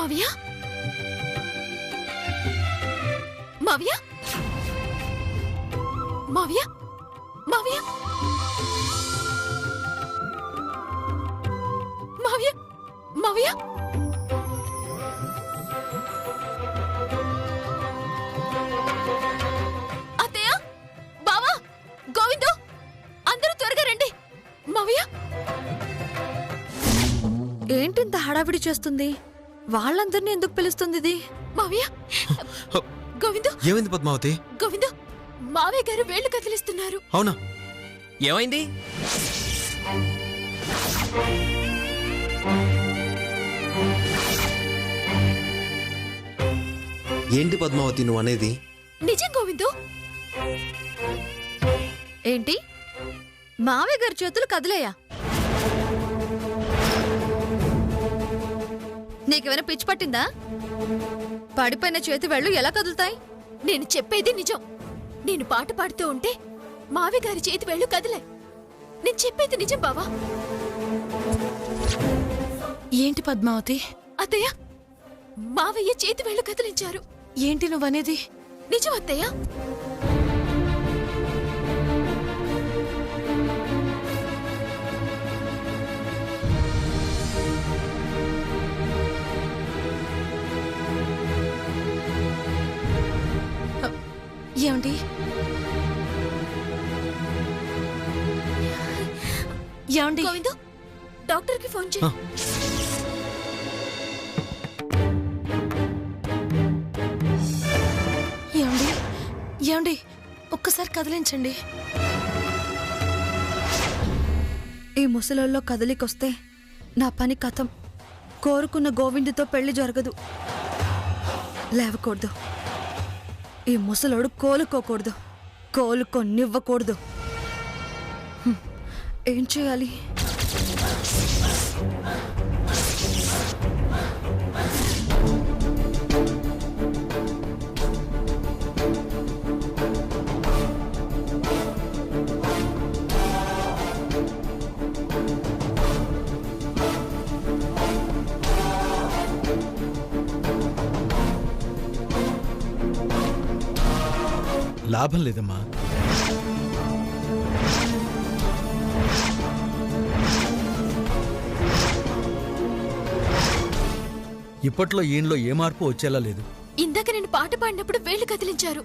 మావయ్య మావయ్య మావయ్య మావయ్య మావయ్య మావయ్య అత్తయ్య బావా గోవిందు అందరూ త్వరగా రండి. మావయ్య ఏంటింత హడావిడి చేస్తుంది? వాళ్ళందరినీ ఎందుకు పిలుస్తుంది ఇది? మావయ్య గోవిందు ఏమైంది పద్మావతి? గోవిందు మావయ్య గారు వేళ్లు కదిలిస్తున్నారు. అవునా, ఏమైంది? ఏంటి పద్మావతి నువ్వు అనేది? నిజం గోవిందు. ఏంటి మావయ్య గారి చేతులు కదిలేయా? నీకేమైనా పిచ్చి పట్టిందా? పడిపోయిన చేతి వేళ్ళు ఎలా కదులుతాయి? నేను చెప్పేది నిజం. నేను పాట పాడుతూ ఉంటే మావయ్య గారి చేతి వేళ్లు కదిలే. నేను చెప్పేది నిజం బావా. ఏంటి పద్మావతి? అత్తయ్య మావయ్య చేతి వేళ్లు కదిలించారు. ఏంటి నువ్వనేది? నిజం అత్తయ్య. ఏమండి ఏమండి? గోవిందు డాక్టర్కి ఫోన్ చేయి. ఏమండి ఏమండి ఒక్కసారి కదిలించండి. ఈ ముసలోల్లో కదలికొస్తే నా పని కథం. కోరుకున్న గోవిందుతో పెళ్లి జరగదు. లేవకూడదు. ఈ ముసలోడు కోలుకోకూడదు. కోలుకొనివ్వకూడదు. ఏం చేయాలి? లాభం లేదమ్మా. ఇప్పట్లో ఈయనలో ఏ మార్పు వచ్చేలా లేదు. ఇందాక నేను పాట పాడినప్పుడు వేళ్లు కదిలించారు.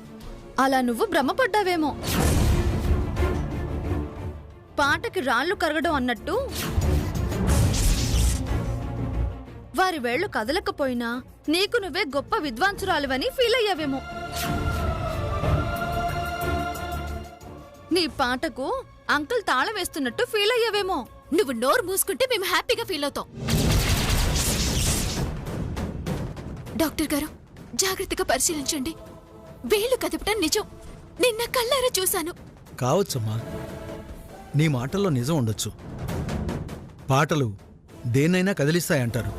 అలా నువ్వు భ్రమపడ్డావేమో. పాటకి రాళ్లు కరగడం అన్నట్టు వారి వేళ్లు కదలకపోయినా నీకు నువ్వే గొప్ప విద్వాంసురాలివని ఫీల్ అయ్యావేమో. నీ పాటకు అంకుల్ తాళం వేస్తున్నట్టు ఫీల్ అయ్యావేమో. నువ్వు నోరు మూసుకుంటే మేము హ్యాపీగా ఫీల్ అవుతాం. డాక్టర్ గారు జాగ్రత్తగా పరిశీలించండి. వేళ్లు కదపటం నిజం. నిన్న కళ్ళారా చూశాను. కావచ్చమ్మా, నీ మాటల్లో నిజం ఉండొచ్చు. పాటలు దేన్నైనా కదిలిస్తాయంటారు.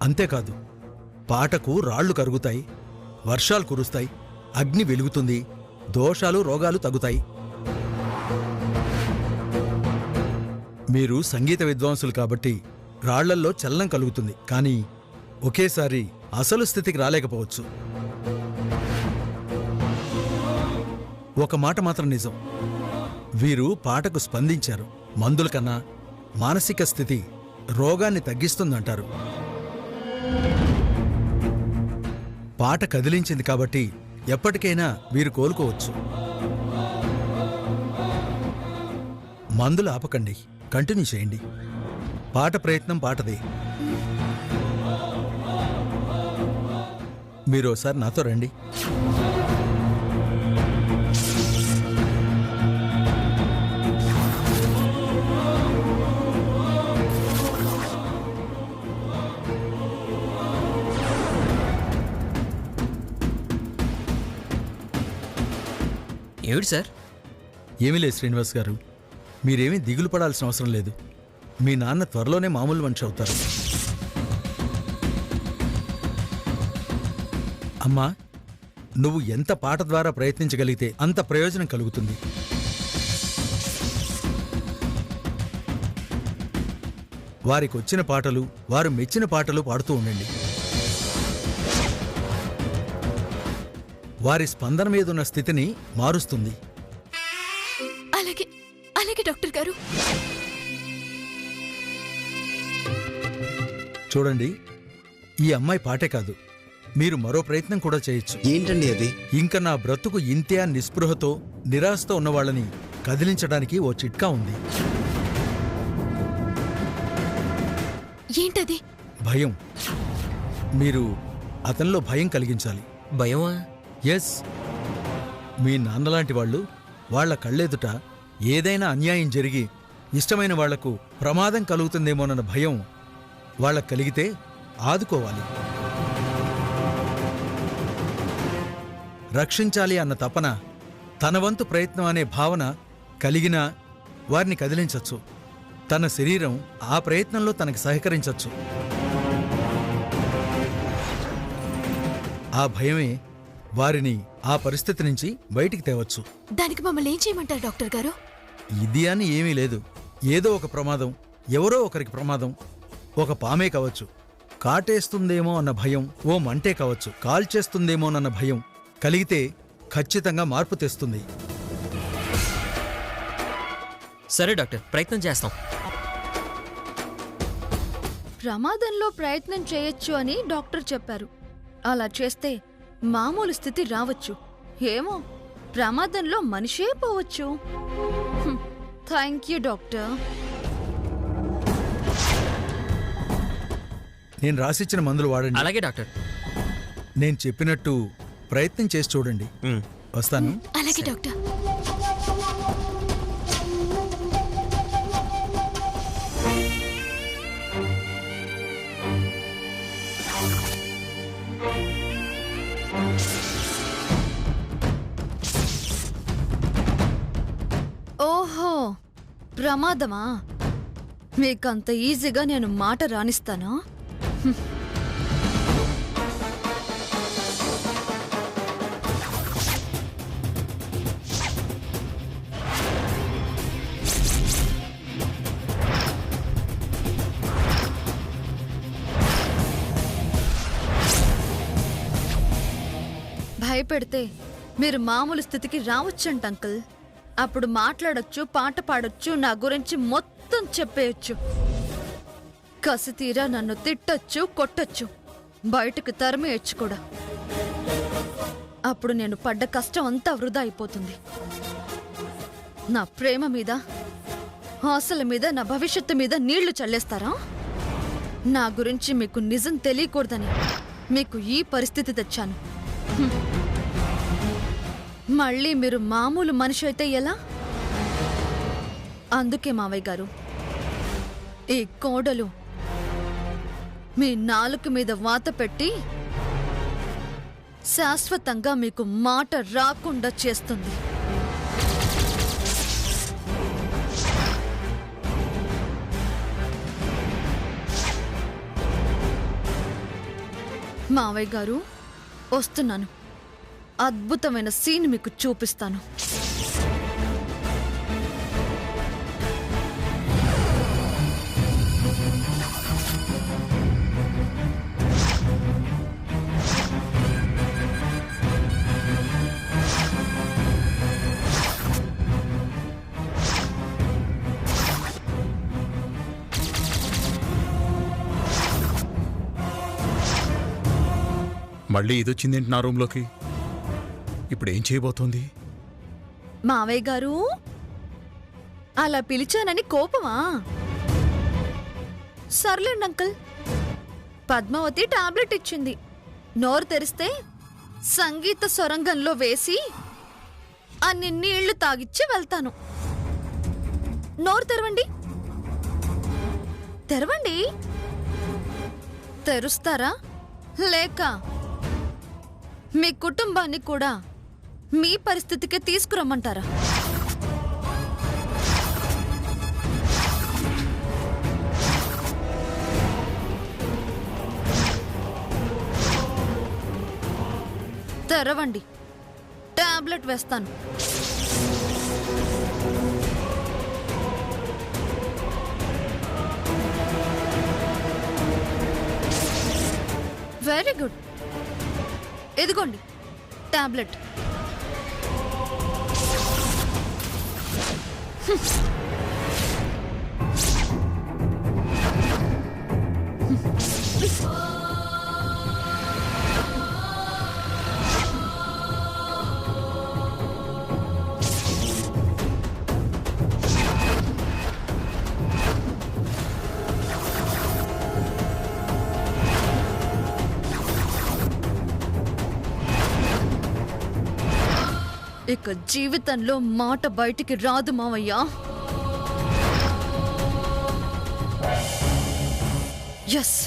అంతేకాదు, పాటకు రాళ్లు కరుగుతాయి, వర్షాలు కురుస్తాయి, అగ్ని వెలుగుతుంది, దోషాలు రోగాలు తగ్గుతాయి. మీరు సంగీత విద్వాంసులు కాబట్టి రాళ్లల్లో చలనం కలుగుతుంది, కానీ ఒకేసారి అసలు స్థితికి రాలేకపోవచ్చు. ఒక మాట మాత్రం నిజం, వీరు పాటకు స్పందించారు. మందుల కన్నా మానసిక స్థితి రోగాన్ని తగ్గిస్తుందంటారు. పాట కదిలించింది కాబట్టి ఎప్పటికైనా వీరు కోలుకోవచ్చు. మందులు ఆపకండి, కంటిన్యూ చేయండి. పాట ప్రయత్నం పాటదే. మీరోసారి నాతో రండి. ఏమిటి సార్? ఏమీ లేదు శ్రీనివాస్ గారు, మీరేమీ దిగులు పడాల్సిన అవసరం లేదు. మీ నాన్న త్వరలోనే మామూలు మనిషి అవుతారు. అమ్మా, నువ్వు ఎంత పాట ద్వారా ప్రయత్నించగలిగితే అంత ప్రయోజనం కలుగుతుంది. వారికొచ్చిన పాటలు, వారు మెచ్చిన పాటలు పాడుతూ ఉండండి. వారి స్పందన మీదున్న స్థితిని మారుస్తుంది. అలాగే అలాగే డాక్టర్ గారు. చూడండి, ఈ అమ్మాయి పాటే కాదు, మీరు మరో ప్రయత్నం కూడా చేయొచ్చు. ఏంటండి అది? ఇంక నా బ్రతుకు ఇంతే నిస్పృహతో, నిరాశతో ఉన్నవాళ్ళని కదిలించడానికి ఓ చిట్కా ఉంది. ఏంటది? భయం. మీరు అతనిలో భయం కలిగించాలి. భయమా? ఎస్. మీ నాన్నలాంటి వాళ్ళు వాళ్ల కళ్ళెదుట ఏదైనా అన్యాయం జరిగి ఇష్టమైన వాళ్లకు ప్రమాదం కలుగుతుందేమోనన్న భయం వాళ్ళకు కలిగితే ఆదుకోవాలి. రక్షించాలి అన్న తపన, తన వంతు ప్రయత్నం అనే భావన కలిగినా వారిని కదిలించచ్చు. తన శరీరం ఆ ప్రయత్నంలో తనకి సహకరించచ్చు. ఆ భయమే వారిని ఆ పరిస్థితి నుంచి బయటికి తేవచ్చు. దానికి మమ్మల్ని ఏం చేయమంటారు డాక్టర్ గారు? ఇది అని ఏమీ లేదు. ఏదో ఒక ప్రమాదం, ఎవరో ఒకరికి ప్రమాదం, ఒక పామే కావచ్చు, కాటేస్తుందేమో అన్న భయం, ఓ మంటే కావచ్చు, కాల్చేస్తుందేమోనన్న భయం కలిగితే ఖచ్చితంగా మార్పు తెస్తుంది. సరే డాక్టర్, ప్రయత్నం చేస్తాం. ప్రమాదంలో ప్రయత్నం చేయొచ్చు అని డాక్టర్ చెప్పారు. అలా చేస్తే మామూలు స్థితి రావచ్చు. ఏమో, ప్రమాదంలో మనిషే పోవచ్చు. Thank you doctor. నేను రాసిచ్చిన మందులు వాడండి. అలాగే డాక్టర్. నేను చెప్పినట్టు ప్రయత్నం చేసి చూడండి. వస్తాను. అలాగే డాక్టర్. ఓహో, ప్రమాదమా? మీకంత ఈజీగా నేను మాట రానిస్తానా? భయపెడితే మీరు మామూలు స్థితికి రావచ్చంట అంకుల్. అప్పుడు మాట్లాడొచ్చు, పాట పాడొచ్చు, నా గురించి మొత్తం చెప్పేయచ్చు. కసితీరా నన్ను తిట్టొచ్చు, కొట్టొచ్చు, బయటకు తరిమేయచ్చు కూడా. అప్పుడు నేను పడ్డ కష్టం అంతా వృధా అయిపోతుంది. నా ప్రేమ మీద, ఆశల మీద, నా భవిష్యత్తు మీద నీళ్లు చల్లేస్తారా? నా గురించి మీకు నిజం తెలియకూడదని మీకు ఈ పరిస్థితి తెచ్చాను. మళ్ళీ మీరు మామూలు మనిషి అయితే ఎలా? అందుకే మావయ్య గారు, ఈ కోడలు మీ నాలుక మీద వాత పెట్టి శాశ్వతంగా మీకు మాట రాకుండా చేస్తుంది. మావయ్య గారు, వస్తున్నాను. అద్భుతమైన సీన్ మీకు చూపిస్తాను. మళ్ళీ ఇదొచ్చిందేంటి నా రూంలోకి? ఇప్పుడు ఏం చేయబోతోంది? మావయ్య గారు, అలా పిలిచానని కోపమా? సర్లేండి అంకుల్, పద్మావతి టాబ్లెట్ ఇచ్చింది. నోరు తెరిస్తే సంగీత సొరంగంలో వేసి అన్ని నీళ్లు తాగిచ్చి వెళ్తాను. నోరు తెరవండి. తెరవండి. తెరుస్తారా లేక మీ కుటుంబాన్ని కూడా మీ పరిస్థితికి తీసుకురమ్మంటారా? తెరవండి, టాబ్లెట్ వేస్తాను. Very good. ఇదిగోండి టాబ్లెట్. ఇక జీవితంలో మాట బయటికి రాదు మావయ్యా. ఎస్,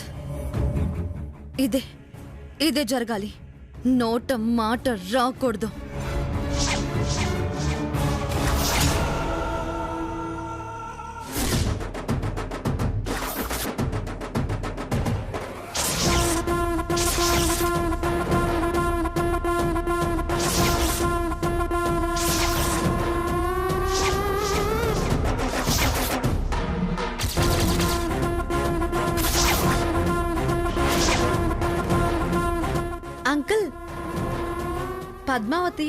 ఇదే జరగాలి. నోట మాట రాకూడదు. అంకుల్, పద్మావతి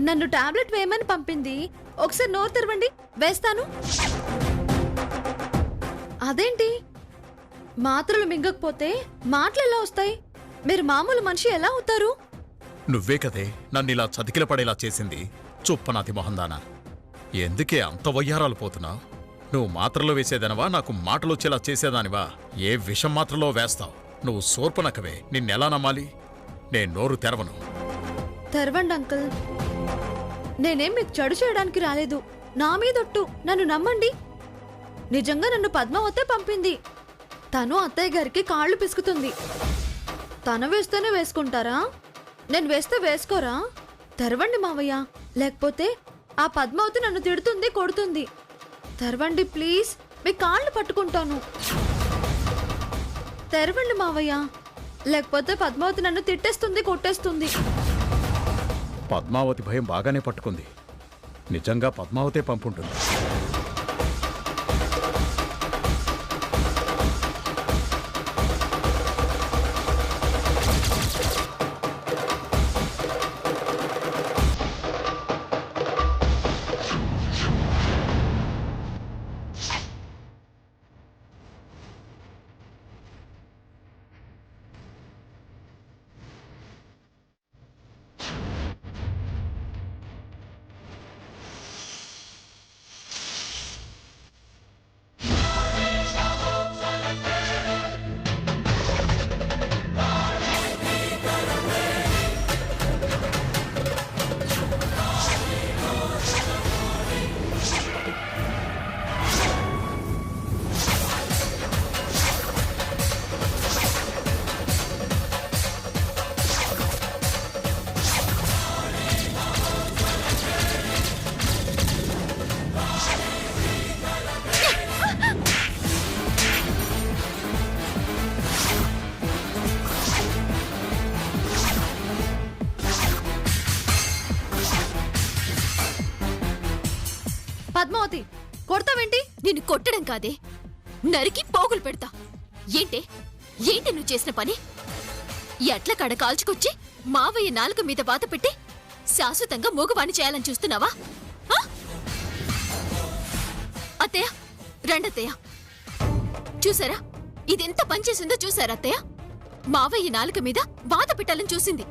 నన్ను టాబ్లెట్ వేయమని పంపింది. ఒకసారి నోరు తెరవండి, వేస్తాను. అదేంటి, మాత్రలు మింగకపోతే మాటలు ఎలా వస్తాయి? మీరు మామూలు మనిషి ఎలా అవుతారు? నువ్వే కదే నన్ను ఇలా చతికిల పడేలా చేసింది. చుప్పనాతి మొహందానా, ఎందుకే అంత వయ్యారాలు పోతున్నావు? నువ్వు మాత్రలో వేసేదనవా, నాకు మాటలు వచ్చేలా చేసేదానివా? ఏ విషం మాత్రలో వేస్తావు? నువ్వు సోర్పనకవే, నిన్నెలా నమ్మాలి? నేను నోరు తెరవను. తెరవండి అంకుల్, నేనేం మీకు చెడు చేయడానికి రాలేదు. నా మీదొట్టు, నన్ను నమ్మండి. నిజంగా నన్ను పద్మావతే పంపింది. తను అత్తయ్య గారికి కాళ్ళు పిసుకుతుంది. తను వేస్తేనే వేసుకుంటారా? నేను వేస్తే వేసుకోరా? తెరవండి మావయ్య, లేకపోతే ఆ పద్మావతి నన్ను తిడుతుంది, కొడుతుంది. తెరవండి ప్లీజ్, మీ కాళ్ళు పట్టుకుంటాను. తెరవండి మావయ్య, లేకపోతే పద్మావతి నన్ను తిట్టేస్తుంది, కొట్టేస్తుంది. పద్మావతి భయం బాగానే పట్టుకుంది. నిజంగా పద్మావతే పంపుంటుంది. పద్మావతి, కొడతావేంటి? నిన్ను కొట్టడం కాదే, నరికి పోగులు పెడతా. ఏంటి నువ్వు చేసిన పని? ఎట్ల కడ కాల్చుకొచ్చి మావయ్య నాలుక మీద వాత పెట్టి శాశ్వతంగా మూగవాణి చేయాలని చూస్తున్నావా? అత్తయ్య, రండత్తయ్య. చూసారా ఇదెంత పనిచేసిందో? చూసారా అత్తయ్య? మావయ్య నాలుక మీద వాత పెట్టాలని చూసింది.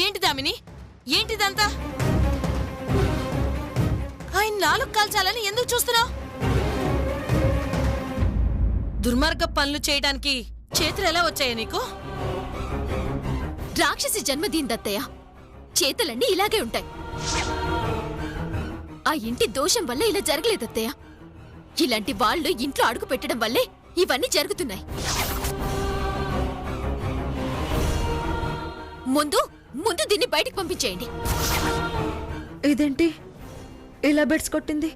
ఏంటి దామిని, ఏంటిదంతా? ఆయన నాలుగు కాల్చాలని ఎందుకు చూస్తున్నావు? దుర్మార్గ పనులు చేయడానికి చేతులు ఎలా వచ్చాయా నీకు? రాక్షసి జన్మదీందత్తయ్య, చేతులన్నీ ఇలాగే ఉంటాయి. ఆ ఇంటి దోషం వల్ల ఇలా జరగలేదత్తయ్య. ఇలాంటి వాళ్ళు ఇంట్లో అడుగు పెట్టడం వల్లే ఇవన్నీ జరుగుతున్నాయి. ముందు దీన్ని బయటికి పంపించేయండి. ఇదేంటి ఇలా బెడ్స్ కొట్టింది?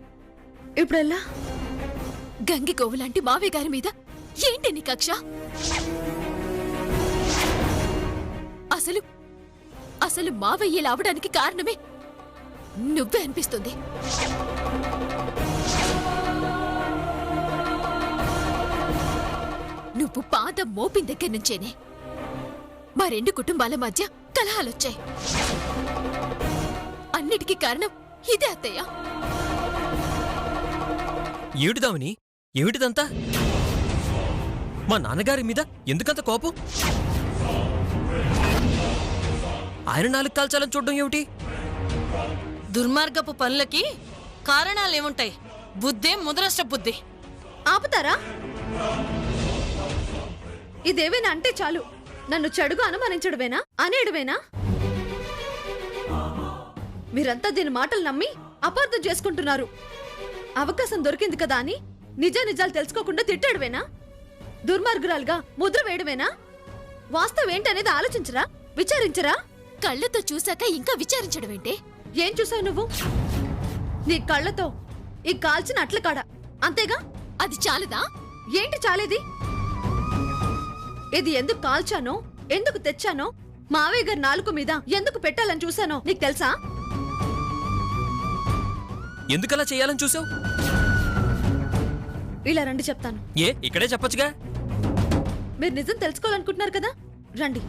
ఇప్పుడు ఎలా? గంగి గోవులాంటి మావయ్య గారి మీద ఏంటి నీ కక్ష? అసలు అసలు మావయ్య ఇలా అవడానికి కారణమే నువ్వే అనిపిస్తుంది. నువ్వు పాదం మోపిన దగ్గర నుంచేనే మా రెండు కుటుంబాల మధ్య కలహాలొచ్చాయి. అన్నిటికీ కారణం ఇదే అత్తయ్య. ఏమిటిదామని? ఏమిటిదంతా? మా నాన్నగారి మీద ఎందుకంత కోపం? ఆయన నాలుగు కాల్చాలని చూడడం ఏమిటి? దుర్మార్గపు పనులకి కారణాలేముంటాయి? బుద్ధే ముదరష్ట బుద్ధి. ఆపుతారా? ఇదేవేనా అంటే చాలు నన్ను చెడుగా అనుమానించడమేనా, అనేయడమేనా? మీరంతా దీని మాటలు నమ్మి అపార్థం చేసుకుంటున్నారు. అవకాశం దొరికింది కదా అని నిజాలు తెలుసుకోకుండా తిట్టడమేనా? దుర్మార్గురాలుగా ముద్ర వేయడమేనా? వాస్తవం ఏంటనేది ఆలోచించరా, విచారించరా? కళ్ళతో చూశాక ఇంకా విచారించడమేంటే? ఏం చూసావు నువ్వు? నీ కళ్ళతో ఈ కాల్చిన అట్ల కాడ, అంతేగా? అది చాలదా? ఏంటి చాలేది? ఇది ఎందుకు కాల్చానో, ఎందుకు తెచ్చానో, మావయ్య గారి నాలుక మీద ఎందుకు పెట్టాలని చూశానో నీకు తెలుసా? ఎందుకలా చేయాలని చూసావు? ఇలా రండి చెప్తాను. ఇక్కడే చెప్పొచ్చుగా. మీరు నిజం తెలుసుకోవాలనుకుంటున్నారు కదా, రండి.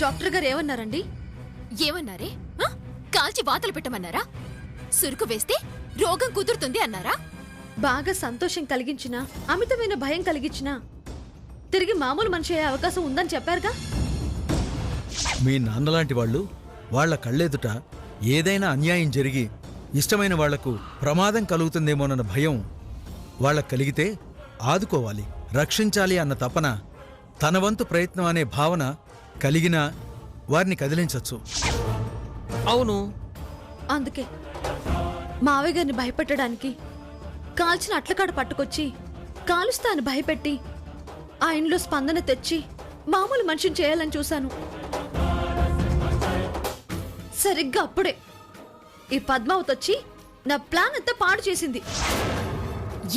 డాక్టర్ గారు ఏమన్నారండి? ఏమన్నారే? ఆ? కాల్చి వాతలు పెట్టమన్నారా? సురుకు వేస్తే రోగం కుదురుతుంది అన్నారా? బాగా సంతోషం కలిగించినా, అమితమైన భయం కలిగించినా తిరిగి మామూలు మనిషి అయ్యే అవకాశం ఉందని చెప్పారుగా. మీ నాన్నలాంటి వాళ్ళు వాళ్ల కళ్ళెదుట ఏదైనా అన్యాయం జరిగి ఇష్టమైన వాళ్లకు ప్రమాదం కలుగుతుందేమోనన్న భయం వాళ్ళకు కలిగితే ఆదుకోవాలి, రక్షించాలి అన్న తపన, తన వంతు ప్రయత్నం అనే భావన కలిగినా వారిని కదిలించచ్చు. అవును. అందుకే మావయ్య గారిని భయపెట్టడానికి కాల్చిన అట్లకాడ పట్టుకొచ్చి కాలుస్తా అని భయపెట్టి ఆయనలో స్పందన తెచ్చి మామూలు మనిషిని చేయాలని చూశాను. సరిగ్గా అప్పుడే ఈ పద్మావతి వచ్చి నా ప్లాన్ అంతా పాడు చేసింది.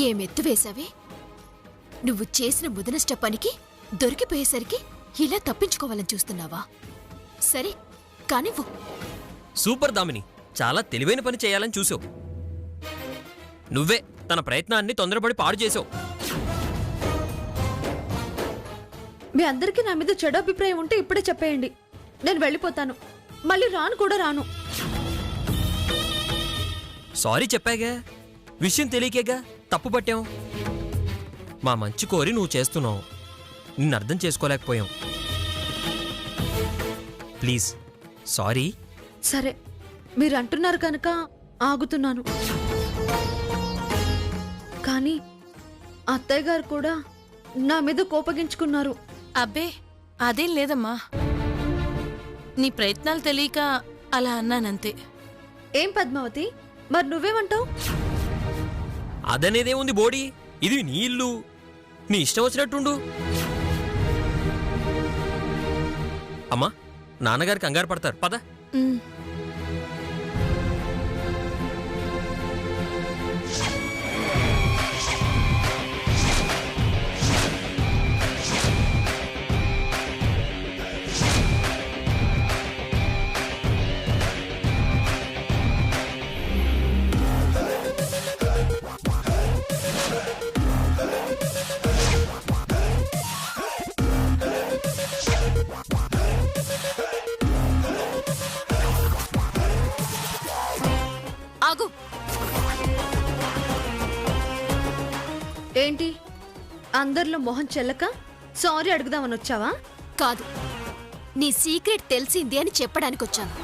ఏమెత్తు వేశావే? నువ్వు చేసిన ముదనష్ట పనికి దొరికిపోయేసరికి ఇలా తప్పించుకోవాలని చూస్తున్నావా? సరే కానివ్వు. సూపర్ దామిని, చాలా తెలివైన పని చేయాలని చూసావు. నువ్వే తన ప్రయత్నాన్ని తొందరపడి పాడు చేసావు. మీ అందరికీ నా మీద చెడు అభిప్రాయం ఉంటే ఇప్పుడే చెప్పేయండి, నేను వెళ్ళిపోతాను. మళ్ళీ రాను కూడా రాను. సారీ చెప్పాగా, విషయం తెలియకేగా తప్పు పట్టాం. మా మంచి కోరి నువ్వు చేస్తున్నావు, నిన్ను అర్థం చేసుకోలేకపోయాం. Please sorry. సరే మీరు అంటున్నారు కనుక ఆగుతున్నాను. కానీ అత్తయ్య గారు కూడా నా మీద కోపగించుకున్నారు. అబ్బే అదేం లేదమ్మా, నీ ప్రయత్నాలు తెలియక అలా అన్నానంతే. ఏం పద్మావతి, మరి నువ్వేమంటావు? అదనేదే ఉంది బోడీ, ఇది నీ ఇల్లు, నీ ఇష్టం వచ్చినట్టుండు. అమ్మా, నాన్నగారు కంగారు పడతారు, పద. ఉమ్. ఆగు. ఏంటి అందరిలో మొహం చెల్లక సారీ అడుగుదామని వచ్చావా? కాదు, నీ సీక్రెట్ తెలిసింది అని చెప్పడానికొచ్చాను.